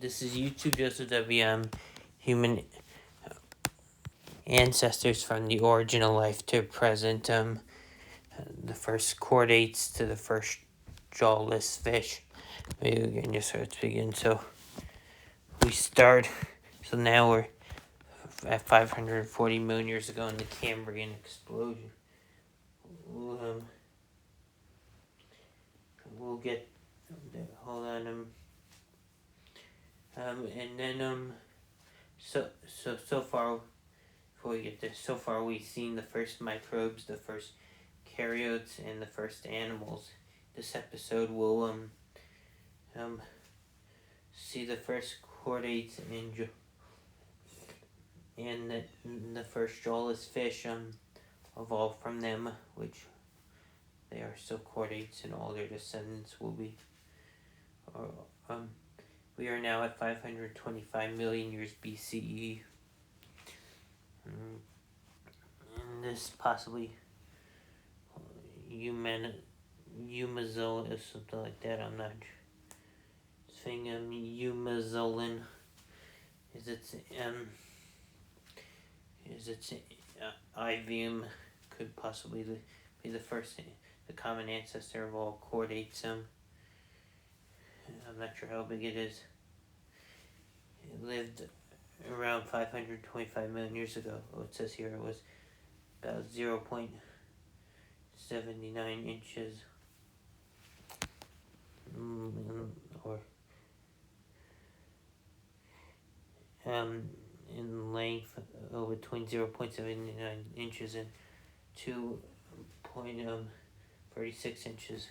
This is YouTube Joseph W. Human ancestors from the origin of life to present. The first chordates to the first jawless fish. Maybe we can just start to begin. So we start. So now we're at 540 million years ago in the Cambrian explosion. We'll get. Hold on. And then so far. Before we get there, so far we've seen the first microbes, the first karyotes, and the first animals. This episode will see the first chordates and the first jawless fish evolve from them, which they are still chordates, and all their descendants will be. We are now at 525 million years BCE. And this possibly Humazolan or something like that. I'm not saying Humazolan is its Ivium could possibly be the first, the common ancestor of all chordates. I'm not sure how big it is. It lived around 525 million years ago. It says here it was about 0.79 inches or in length, between 0.79 inches and 2.36 inches.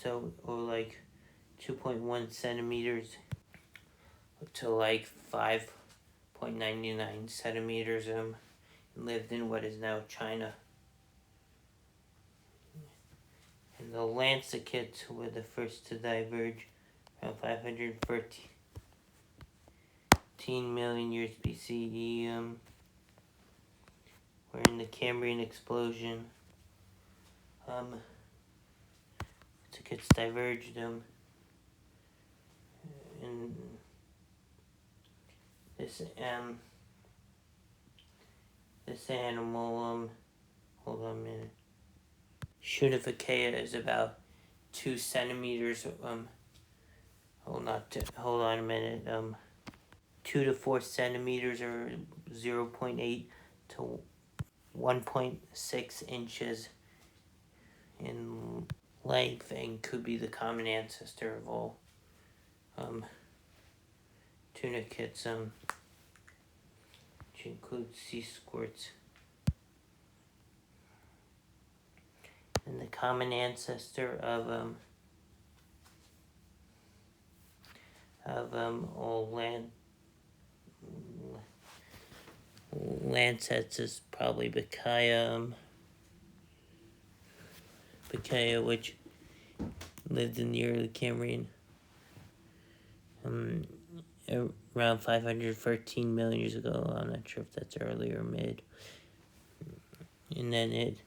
So, or like 2.1 centimeters to like 5.99 centimeters, lived in what is now China. And the lancekids were the first to diverge around 513 million years BCE. We're in the Cambrian explosion. Lancekids diverged and this animal, hold on a minute. Shunificea is about 2 centimeters. Hold on a minute. 2 to 4 centimeters, or 0.8 to 1.6 inches in length, and could be the common ancestor of all tunicates, which includes sea squirts. And the common ancestor of all lancets is probably Bacaya, which lived in the early Cambrian, around 513 million years ago. I'm not sure if that's early or mid. And then it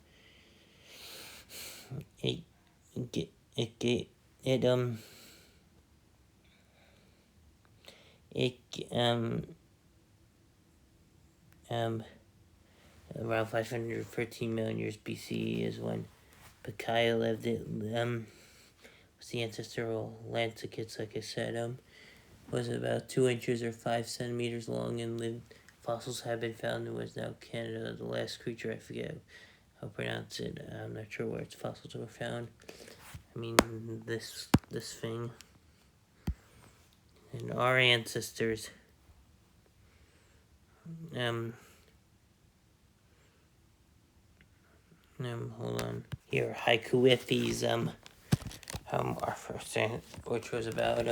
around 513 million years BCE is when Bacaya lived. It was the ancestor of lancekids, like I said. Was about 2 inches or 5 centimeters long and lived. Fossils have been found in what is now Canada. The last creature, I forget how to pronounce it. I'm not sure where its fossils were found. I mean, this thing. And our ancestors, hold on. Here, Haikuithis, our first, which was about,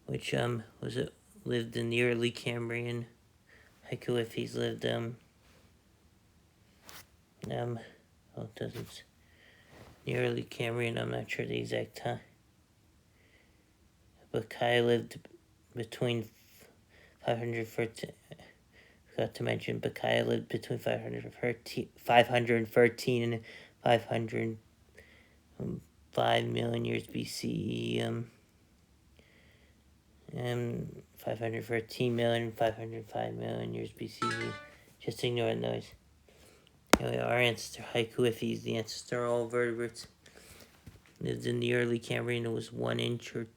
which, lived in the early Cambrian. Haikuithis lived, it doesn't, the early Cambrian, I'm not sure the exact time. Bacaya lived between 513, forgot to mention, Bacaya lived between 513 and 500 5 million years BCE, 513 million, 505 million years BCE. Just ignore the noise. Anyway, our ancestor Hycoiphys, the ancestor of all vertebrates, lived in the early Cambrian. It was 1 inch or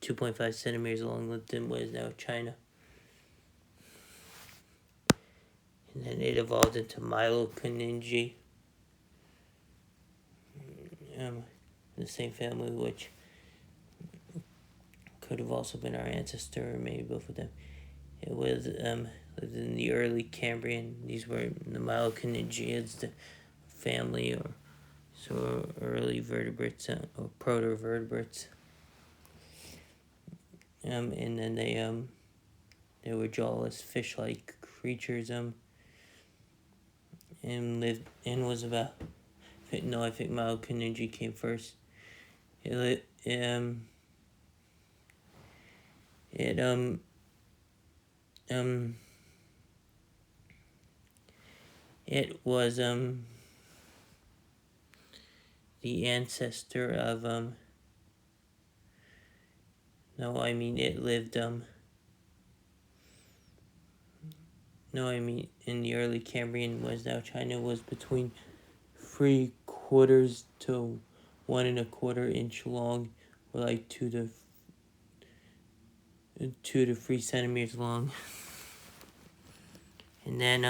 2.5 centimeters long, lived in what is now China. And then it evolved into Myloconidae, the same family, which could have also been our ancestor, or maybe both of them. It was lived in the early Cambrian. These were the Myloconidae, the family, or so early vertebrates or proto-vertebrates. And then they were jawless fish-like creatures. And lived and was about. No, I think Myloconidae came first. It was the ancestor of it lived in the early Cambrian, was now China, was between 3/4 to 1 1/4 inch long, or like 2 to 3 centimeters long. And then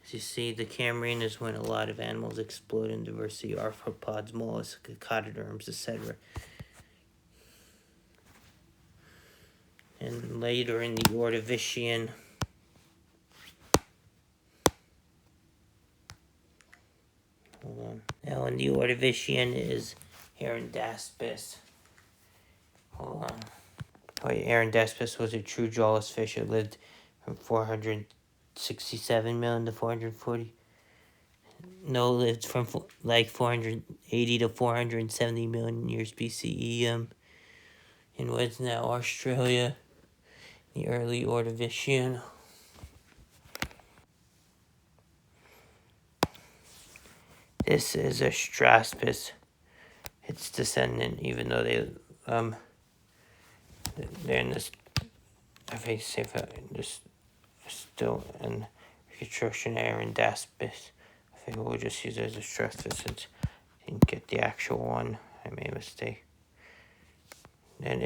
as you see, the Cambrian is when a lot of animals explode in diversity: arthropods, mollusks, echinoderms, etc. And later in the Ordovician, now in the Ordovician is Arundaspis. Arundaspis was a true jawless fish. It lived from 467 million to 440. No, lived from like 480 to 470 million years BCE. In what's now Australia, the early Ordovician. This is a Straspis. Its descendant, even though they're in this, I think safe just still in reconstruction Arundaspis. I think we'll just use it as a Straspis since I didn't get the actual one. I made a mistake. And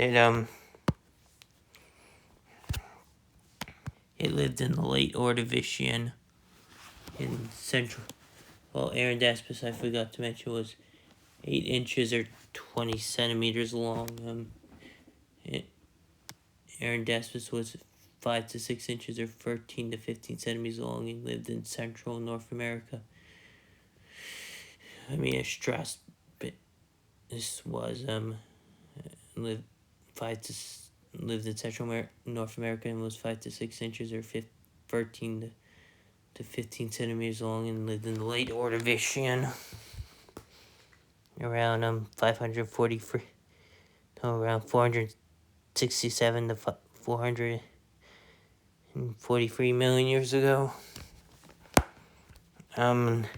it lived in the late Ordovician in central. Well, Arundaspis, I forgot to mention, was 8 inches or 20 centimeters long. Arundaspis was 5 to 6 inches or 13 to 15 centimeters long and lived in central North America. Astraspis was lived in central North America and was 5 to 6 inches or 13 to 15 centimeters long and lived in the late Ordovician around 467 to 443 million years ago. And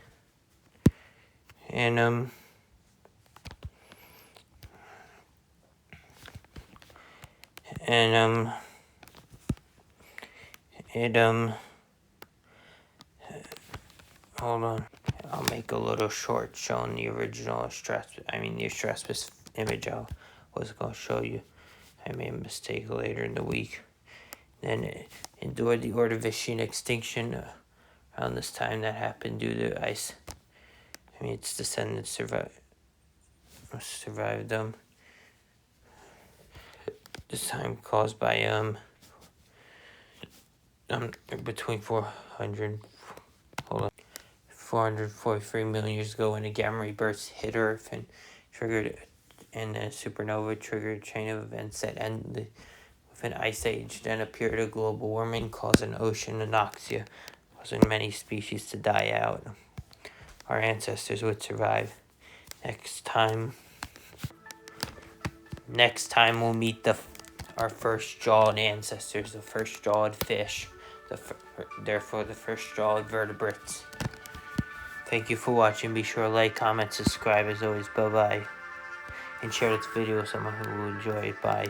hold on. I'll make a little short showing the original the Astraspis image I was going to show you. I made a mistake later in the week. Then it endured the Ordovician extinction around this time that happened due to ice. Its descendants survived this time caused by between 443 million years ago, when a gamma ray burst hit Earth and a supernova triggered a chain of events that ended with an ice age. Then appeared a global warming causing ocean anoxia, causing many species to die out. Our ancestors would survive. Next time we'll meet our first jawed ancestors, the first jawed fish, therefore the first jawed vertebrates. Thank you for watching. Be sure to like, comment, subscribe as always. Bye bye. And share this video with someone who will enjoy it. Bye.